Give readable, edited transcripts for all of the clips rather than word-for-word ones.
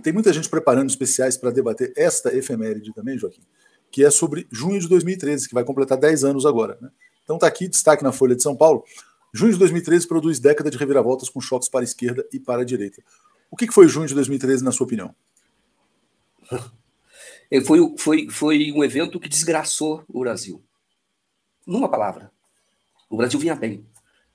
tem muita gente preparando especiais para debater esta efeméride também, Joaquim, que é sobre junho de 2013, que vai completar 10 anos agora. Né? Então está aqui, destaque na Folha de São Paulo, junho de 2013 produz década de reviravoltas com choques para a esquerda e para a direita. O que foi junho de 2013, na sua opinião? Foi um evento que desgraçou o Brasil. Numa palavra, o Brasil vinha bem.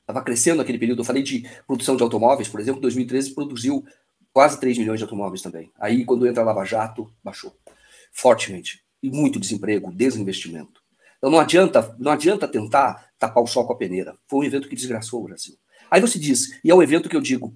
Estava crescendo naquele período. Eu falei de produção de automóveis, por exemplo, 2013 produziu quase 3 milhões de automóveis também. Aí, quando entra a Lava Jato, baixou fortemente. E muito desemprego, desinvestimento. Então não adianta tentar tapar o sol com a peneira. Foi um evento que desgraçou o Brasil. Aí você diz, e é um evento que eu digo,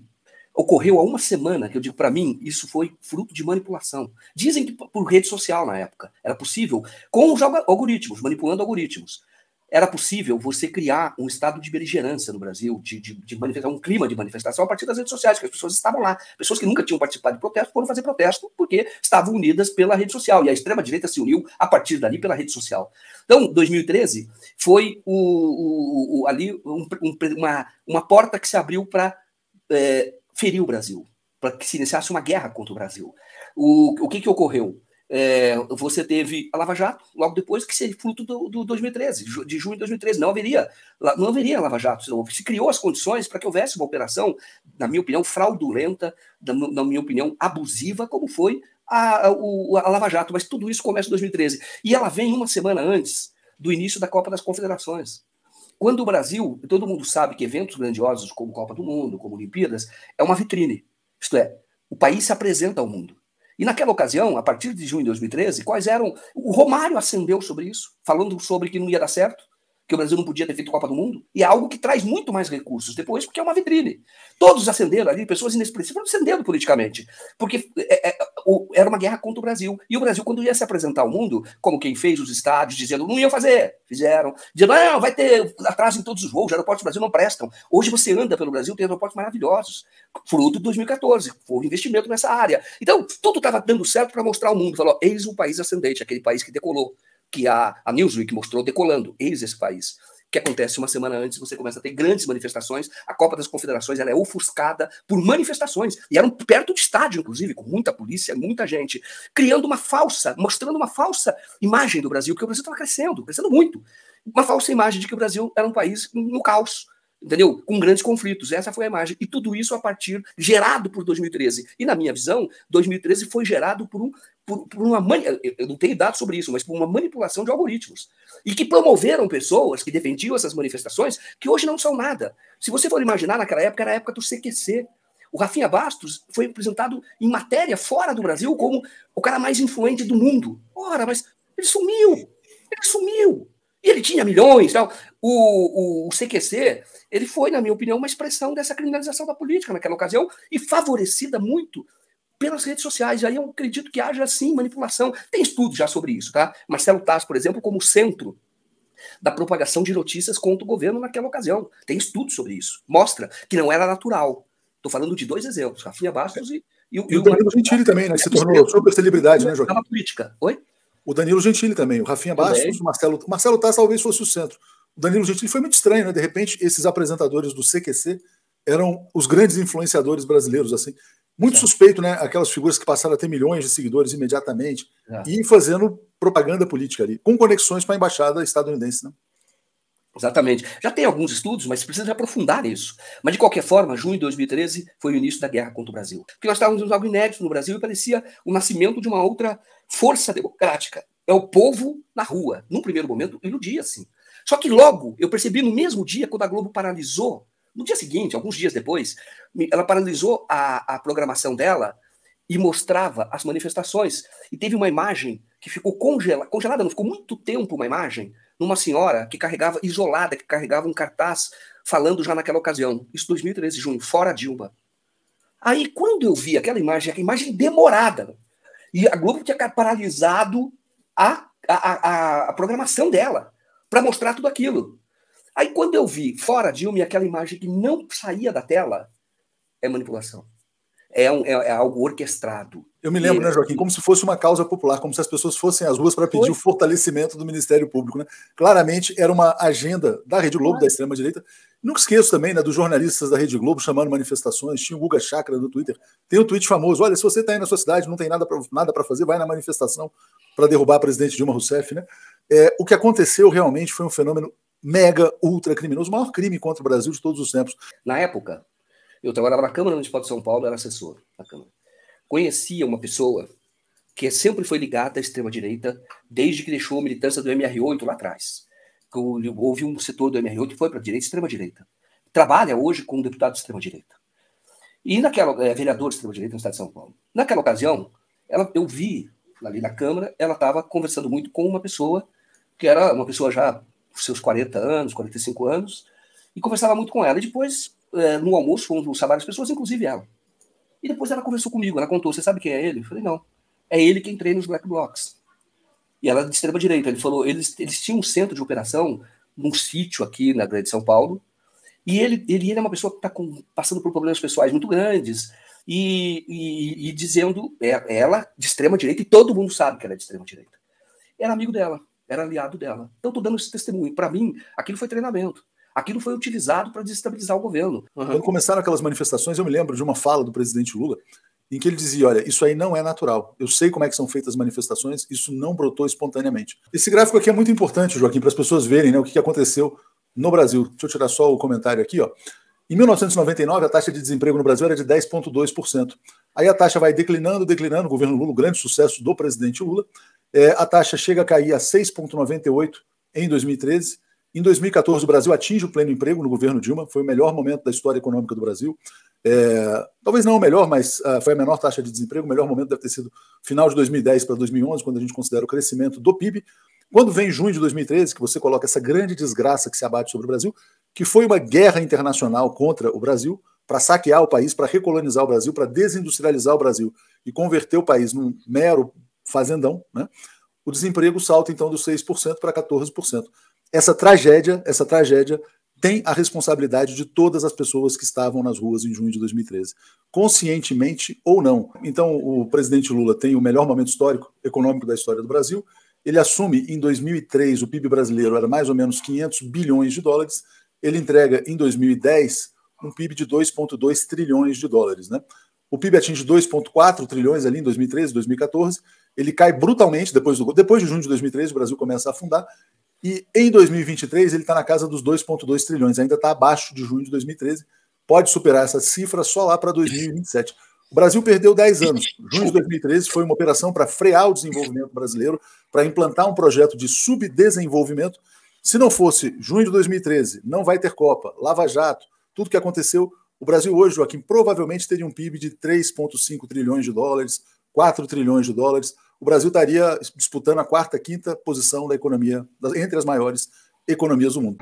ocorreu há uma semana, que eu digo, para mim, isso foi fruto de manipulação. Dizem que por rede social na época. Era possível, com os algoritmos, manipulando algoritmos. Era possível você criar um estado de beligerância no Brasil, de manifestar um clima de manifestação a partir das redes sociais, que as pessoas estavam lá. Pessoas que nunca tinham participado de protesto foram fazer protesto porque estavam unidas pela rede social. E a extrema-direita se uniu a partir dali pela rede social. Então, 2013 foi ali uma porta que se abriu para ferir o Brasil, para que se iniciasse uma guerra contra o Brasil. O que ocorreu? Você teve a Lava Jato, logo depois, que seria fruto do 2013, de junho de 2013. Não haveria Lava Jato. Se criou as condições para que houvesse uma operação, na minha opinião, fraudulenta, na minha opinião, abusiva, como foi a Lava Jato. Mas tudo isso começa em 2013. E ela vem uma semana antes do início da Copa das Confederações. Quando o Brasil, todo mundo sabe que eventos grandiosos como Copa do Mundo, como Olimpíadas, é uma vitrine. Isto é, o país se apresenta ao mundo. E naquela ocasião, a partir de junho de 2013, quais eram... O Romário acendeu sobre isso, falando sobre que não ia dar certo, que o Brasil não podia ter feito Copa do Mundo, e é algo que traz muito mais recursos depois, porque é uma vitrine. Todos acenderam ali, pessoas inexpressivas, acendendo politicamente, porque era uma guerra contra o Brasil. E o Brasil, quando ia se apresentar ao mundo, como quem fez os estádios, dizendo, não iam fazer, fizeram, dizendo, não, vai ter atraso em todos os voos, os aeroportos do Brasil não prestam. Hoje você anda pelo Brasil, tem aeroportos maravilhosos, fruto de 2014, foi um investimento nessa área. Então, tudo estava dando certo para mostrar ao mundo, falou, eis o país ascendente, aquele país que decolou, que a Newsweek mostrou decolando, eis esse país. O que acontece uma semana antes, você começa a ter grandes manifestações, a Copa das Confederações ela é ofuscada por manifestações, e eram perto do estádio, inclusive, com muita polícia, muita gente, mostrando uma falsa imagem do Brasil, porque o Brasil estava crescendo muito. Uma falsa imagem de que o Brasil era um país no caos, entendeu? Com grandes conflitos. Essa foi a imagem. E tudo isso gerado por 2013. E na minha visão, 2013 foi gerado por uma eu não tenho dados sobre isso, mas por uma manipulação de algoritmos. E que promoveram pessoas que defendiam essas manifestações que hoje não são nada. Se você for imaginar, naquela época, era a época do CQC. O Rafinha Bastos foi apresentado em matéria fora do Brasil como o cara mais influente do mundo. Ora, mas ele sumiu. Ele sumiu. E ele tinha milhões. Tal. O CQC, ele foi, na minha opinião, uma expressão dessa criminalização da política naquela ocasião e favorecida muito pelas redes sociais. E aí eu acredito que haja, sim, manipulação. Tem estudos já sobre isso, tá? Marcelo Taz, por exemplo, como centro da propagação de notícias contra o governo naquela ocasião. Tem estudos sobre isso. Mostra que não era natural. Estou falando de 2 exemplos, Rafinha Bastos e o Danilo Gentili também, né? Que se tornou super celebridade, né, Joaquim? Política. Oi? O Danilo Gentili também, o Rafinha Bastos, o Marcelo Taz talvez fosse o centro. O Danilo Gentili foi muito estranho, né? De repente, esses apresentadores do CQC eram os grandes influenciadores brasileiros, assim. Muito suspeito, né? Aquelas figuras que passaram a ter milhões de seguidores imediatamente e fazendo propaganda política ali, com conexões com a embaixada estadunidense, né? Exatamente. Já tem alguns estudos, mas precisa aprofundar nisso. Mas, de qualquer forma, junho de 2013 foi o início da guerra contra o Brasil. Porque nós estávamos em algo inédito no Brasil e parecia o nascimento de uma outra força democrática. É o povo na rua. Num primeiro momento, iludia, sim. Só que logo, eu percebi no mesmo dia, quando a Globo paralisou, no dia seguinte, alguns dias depois, ela paralisou a programação dela e mostrava as manifestações. E teve uma imagem que ficou congelada, não ficou muito tempo uma imagem, numa senhora que carregava, isolada, que carregava um cartaz falando já naquela ocasião. Isso 2013, junho, fora Dilma. Aí, quando eu vi aquela imagem demorada, e a Globo tinha paralisado a programação dela para mostrar tudo aquilo. Aí, quando eu vi fora Dilma e aquela imagem que não saía da tela, é manipulação. É algo orquestrado. Eu me lembro, né, Joaquim, como se fosse uma causa popular, como se as pessoas fossem às ruas para pedir o fortalecimento do Ministério Público, né? Claramente era uma agenda da Rede Globo, da extrema-direita. Nunca esqueço também, né, dos jornalistas da Rede Globo chamando manifestações. Tinha o Guga Chakra no Twitter. Tem um tweet famoso: olha, se você está aí na sua cidade, não tem nada para fazer, vai na manifestação para derrubar a presidente Dilma Rousseff, né? O que aconteceu realmente foi um fenômeno mega, ultra criminoso, o maior crime contra o Brasil de todos os tempos. Na época, eu trabalhava na Câmara Municipal de São Paulo, era assessor da Câmara. Conhecia uma pessoa que sempre foi ligada à extrema-direita, desde que deixou a militância do MR8 lá atrás. Houve um setor do MR8 que foi para a direita e extrema-direita. Trabalha hoje com um deputado de extrema-direita. E vereador de extrema-direita no estado de São Paulo. Naquela ocasião, eu vi ali na Câmara, ela estava conversando muito com uma pessoa que era uma pessoa já com seus 40 anos, 45 anos, e conversava muito com ela. E depois, no almoço, fomos almoçar várias pessoas, inclusive ela. E depois ela conversou comigo, ela contou: você sabe quem é ele? Eu falei: não, é ele quem treina os Black Blocs. E ela é de extrema-direita. Ele falou: eles tinham um centro de operação num sítio aqui na Grande São Paulo, e ele é uma pessoa que está passando por problemas pessoais muito grandes, e dizendo, ela de extrema-direita, e todo mundo sabe que ela é de extrema-direita. Era amigo dela, era aliado dela. Então estou dando esse testemunho. Para mim, aquilo foi treinamento. Aquilo foi utilizado para desestabilizar o governo. Quando começaram aquelas manifestações, eu me lembro de uma fala do presidente Lula, em que ele dizia: olha, isso aí não é natural. Eu sei como é que são feitas as manifestações, isso não brotou espontaneamente. Esse gráfico aqui é muito importante, Joaquim, para as pessoas verem, né, o que aconteceu no Brasil. Deixa eu tirar só o comentário aqui, ó. Em 1999, a taxa de desemprego no Brasil era de 10,2%. Aí a taxa vai declinando, o governo Lula, o grande sucesso do presidente Lula, a taxa chega a cair a 6,98% em 2013. Em 2014, o Brasil atinge o pleno emprego no governo Dilma, foi o melhor momento da história econômica do Brasil. Talvez não o melhor, mas foi a menor taxa de desemprego. O melhor momento deve ter sido final de 2010 para 2011, quando a gente considera o crescimento do PIB. Quando vem junho de 2013, que você coloca essa grande desgraça que se abate sobre o Brasil, que foi uma guerra internacional contra o Brasil, para saquear o país, para recolonizar o Brasil, para desindustrializar o Brasil e converter o país num mero fazendão, né? O desemprego salta então dos 6% para 14%. Essa tragédia tem a responsabilidade de todas as pessoas que estavam nas ruas em junho de 2013, conscientemente ou não. Então, o presidente Lula tem o melhor momento histórico, econômico da história do Brasil. Ele assume em 2003, o PIB brasileiro era mais ou menos 500 bilhões de dólares. Ele entrega em 2010 um PIB de 2,2 trilhões de dólares, né? O PIB atinge 2,4 trilhões ali em 2013, 2014. Ele cai brutalmente depois de junho de 2013, o Brasil começa a afundar. E em 2023 ele está na casa dos 2,2 trilhões, ainda está abaixo de junho de 2013, pode superar essa cifra só lá para 2027. O Brasil perdeu 10 anos. Junho de 2013 foi uma operação para frear o desenvolvimento brasileiro, para implantar um projeto de subdesenvolvimento. Se não fosse junho de 2013, não vai ter Copa, Lava Jato, tudo que aconteceu, o Brasil hoje, Joaquim, provavelmente teria um PIB de 3,5 trilhões de dólares, 4 trilhões de dólares. O Brasil estaria disputando a quarta, quinta posição da economia, entre as maiores economias do mundo.